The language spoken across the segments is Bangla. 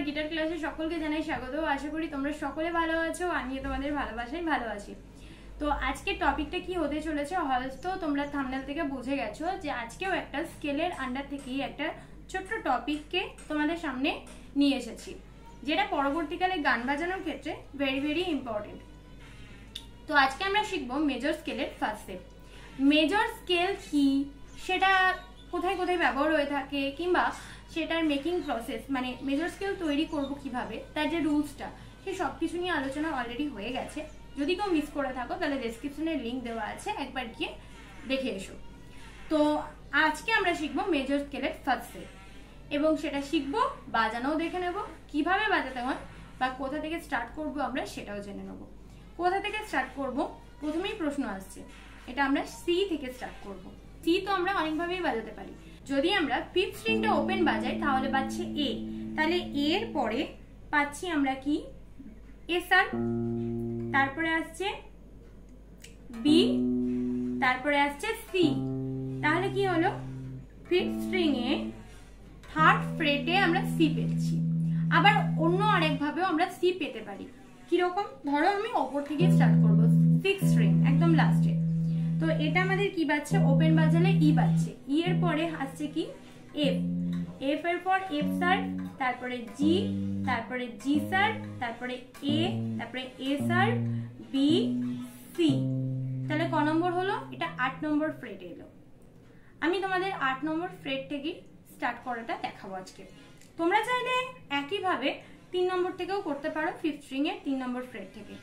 গিটার ক্লাসে সকলকে জানাই স্বাগত। আশা করি তোমরা সকলে ভালো আছো, আমিও তোমাদের ভালোবাসায় ভালো আছি। তো আজকের টপিকটা কি হতে চলেছে হয়তো তোমরা থাম্বনেল থেকে বুঝে গেছো যে আজকেও একটা স্কেলের আন্ডার থেকেই একটা ছোট্ট টপিককে তোমাদের সামনে নিয়ে এসেছি, যেটা পরবর্তীকালে গান বাজানোর ক্ষেত্রে ভেরি ভেরি ইম্পর্টেন্ট। তো আজকে আমরা শিখবো মেজর স্কেলের ফার্স্ট স্টেপ। মেজর স্কেল কি, সেটা কোথায় কোথায় ব্যবহার হয়ে থাকে, কিংবা সেটার মেকিং প্রসেস মানে মেজর স্কেল তৈরি করব কিভাবে, তার যে রুলসটা, সেই সব কিছু নিয়ে আলোচনা অলরেডি হয়ে গেছে। যদি কেউ মিস করে থাকো তাহলে ডেসক্রিপশনে লিঙ্ক দেওয়া আছে, একবার গিয়ে দেখে এসো। তো আজকে আমরা শিখবো মেজর স্কেলের ফার্স্ট স্টেপ, এবং সেটা শিখবো, বাজানোও দেখে নেব কিভাবে বাজাতে হয়, বা কোথা থেকে স্টার্ট করব আমরা সেটাও জেনে নেব। কোথা থেকে স্টার্ট করব, প্রথমেই প্রশ্ন আসছে, এটা আমরা সি থেকে স্টার্ট করব। সি তো আমরা অনেকভাবেই বাজাতে পারি। যদি আমরা ফিফথ স্ট্রিংটা ওপেন বাজাই তাহলে পাচ্ছি এ, তাহলে এর পরে পাচ্ছি আমরা কি এ শার্প, তারপরে আসছে বি, তারপরে আসছে সি। তাহলে কি হলো, ফিফথ স্ট্রিং এ থার্ড ফ্রেটে আমরা সি পেয়েছি। আবার অন্য আরেক ভাবেও আমরা সি পেতে পারি। কিরকম, ধরো আমি ওপর থেকে স্টার্ট করব, সিক্স স্ট্রিং একদম লাস্টে। তো এটা আমাদের কি বাজছে, ওপেন বাজালে ই বাজছে, ই এর পরে আসছে কি এফ, এফ এর পর এফ শার্প, তারপরে জি, তারপরে জি শার্প, তারপরে এ, তারপরে এ শার্প, বি, সি। তাহলে ক নম্বর হলো, এটা 8 নম্বর ফ্রেটে এলো। আমি তোমাদের 8 নম্বর ফ্রেট থেকে স্টার্ট করাটা দেখাবো আজকে। তোমরা চাইলে একইভাবে 3 নম্বর থেকেও করতে পারো, ফিফথ স্ট্রিং এর 3 নম্বর ফ্রেট থেকে।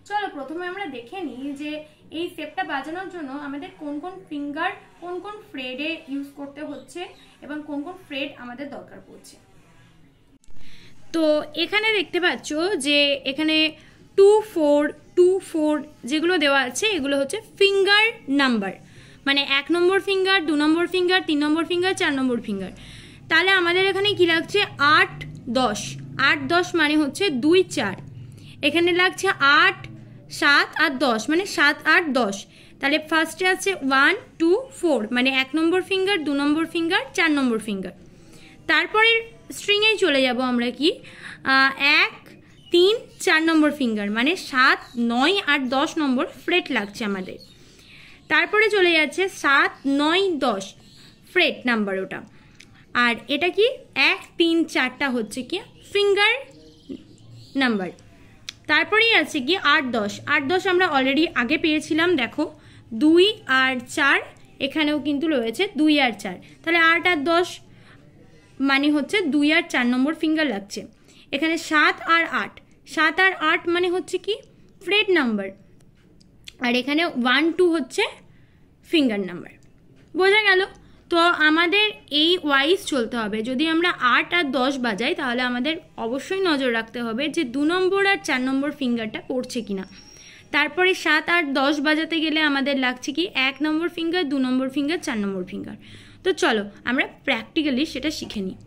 চলো প্রথমে আমরা দেখে নিই যে এই স্টেপটা বাজানোর জন্য আমাদের কোন কোন ফিঙ্গার কোন কোন ফ্রেডে ইউজ করতে হচ্ছে এবং কোন কোন ফ্রেড আমাদের দরকার পড়ছে। তো এখানে দেখতে পাচ্ছ যে এখানে 2 4 2 4 যেগুলো দেওয়া আছে এগুলো হচ্ছে ফিঙ্গার নাম্বার, মানে 1 নম্বর ফিঙ্গার, 2 নম্বর ফিঙ্গার, 3 নম্বর ফিঙ্গার, 4 নম্বর ফিঙ্গার। তাহলে আমাদের এখানে কি লাগছে, 8 10, 8 10 মানে হচ্ছে 2 4। এখানে লাগছে 8 7 আর 10 মানে 7 8 10। তাহলে ফার্স্টে আছে 1 2 4 মানে 1 নম্বর ফিঙ্গার, 2 নম্বর ফিঙ্গার, 4 নম্বর ফিঙ্গার। তারপরে স্ট্রিংয়ে চলে যাব আমরা কি 1 3 4 নম্বর ফিঙ্গার, মানে 7 9 আর 10 নম্বর ফ্রেট লাগছে আমাদের। তারপরে চলে যাচ্ছে 7 9 10 ফ্রেট নাম্বার ওটা। আর এটা কি 1 3 4টা হচ্ছে কি ফিঙ্গার নাম্বার। তারপরেই আছে কি 8 10, 8 10 আমরা অলরেডি আগে পেয়েছিলাম, দেখো 2 আর 4, এখানেও কিন্তু রয়েছে 2 আর 4। তাহলে 8 আর 10 মানে হচ্ছে 2 আর 4 নম্বর ফিঙ্গার লাগছে। এখানে 7 আর 8, 7 আর 8 মানে হচ্ছে কি ফ্রেট নাম্বার, আর এখানে 1 2 হচ্ছে ফিঙ্গার নাম্বার। বোঝা গেল? তো আমাদের এই ওয়াইজ চলতে হবে। যদি আমরা 8 আর 10 বাজাই তাহলে আমাদের অবশ্যই নজর রাখতে হবে যে 2 নম্বর আর 4 নম্বর ফিঙ্গারটা পড়ছে কিনা। তারপরে 7 আর 10 বাজাতে গেলে আমাদের লাগছে কি 1 নম্বর ফিঙ্গার, 2 নম্বর ফিঙ্গার, 4 নম্বর ফিঙ্গার। তো চলো আমরা প্র্যাকটিক্যালি সেটা শিখে নিই।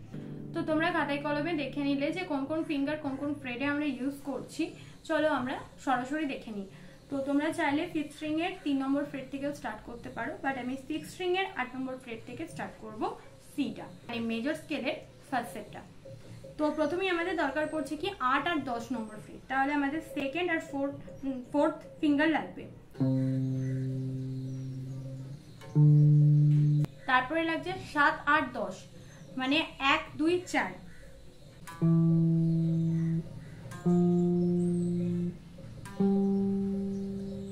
তো তোমরা খাতায় কলমে দেখে নিলে যে কোন কোন ফিঙ্গার কোন কোন ফ্রেডে আমরা ইউজ করছি। চলো আমরা সরাসরি দেখে নিই। তো তোমরা চাইলে ফিফথ স্ট্রিং এর 3 নম্বর ফ্রেট থেকেও স্টার্ট করতে পারো, বাট আমি সিক্স স্ট্রিং এর 8 নম্বর ফ্রেট থেকে স্টার্ট করব সিটা, মানে মেজর স্কেলের ফার্স্ট সেটটা। তো প্রথমেই আমাদের দরকার পড়ছে কি 8 আর 10 নম্বর ফ্রেট, তাহলে আমাদের সেকেন্ড আর ফোর্থ ফিঙ্গার লাগবে। তারপরে লাগছে 7 8 10 মানে 1 2 4।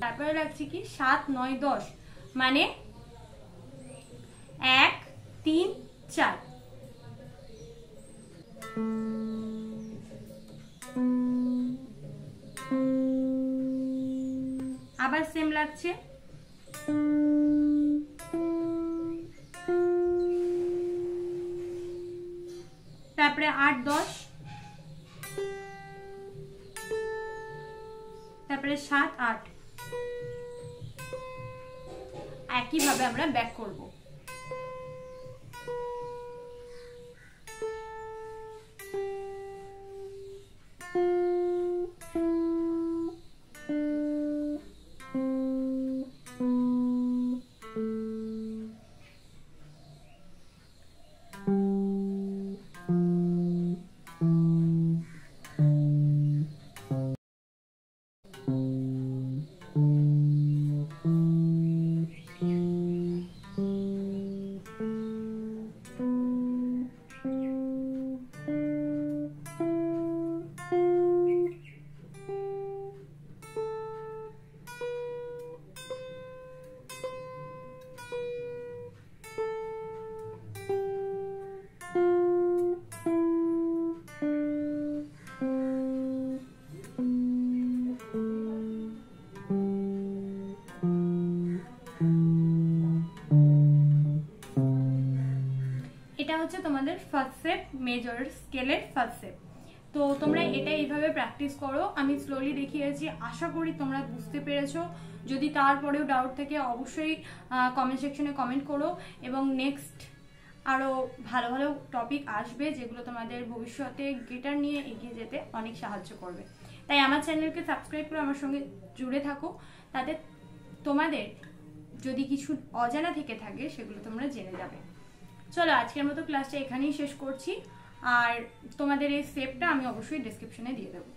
তারপরে লাগছে কি 7 9 10 মানে 1 3 4। আবার সেম লাগছে। তারপরে 8 10, তারপরে 7 8। একইভাবে আমরা ব্যাক করব। মেজর স্কেলের ফার্স্ট স্টেপ। তো তোমরা এটা এইভাবে প্র্যাকটিস করো, আমি স্লোলি দেখিয়েছি, আশা করি তোমরা বুঝতে পেরেছো। যদি তারপরেও ডাউট থাকে অবশ্যই কমেন্ট সেকশনে কমেন্ট করো, এবং নেক্সট আরও ভালো ভালো টপিক আসবে যেগুলো তোমাদের ভবিষ্যতে গিটার নিয়ে এগিয়ে যেতে অনেক সাহায্য করবে। তাই আমার চ্যানেলকে সাবস্ক্রাইব করে আমার সঙ্গে জুড়ে থাকো, তাতে তোমাদের যদি কিছু অজানা থেকে থাকে সেগুলো তোমরা জেনে যাবে। চলো আজকের মতো ক্লাসটা এখানেই শেষ করছি, আর তোমাদের এই স্টেপটা আমি অবশ্যই ডেসক্রিপশনে দিয়ে দেবো।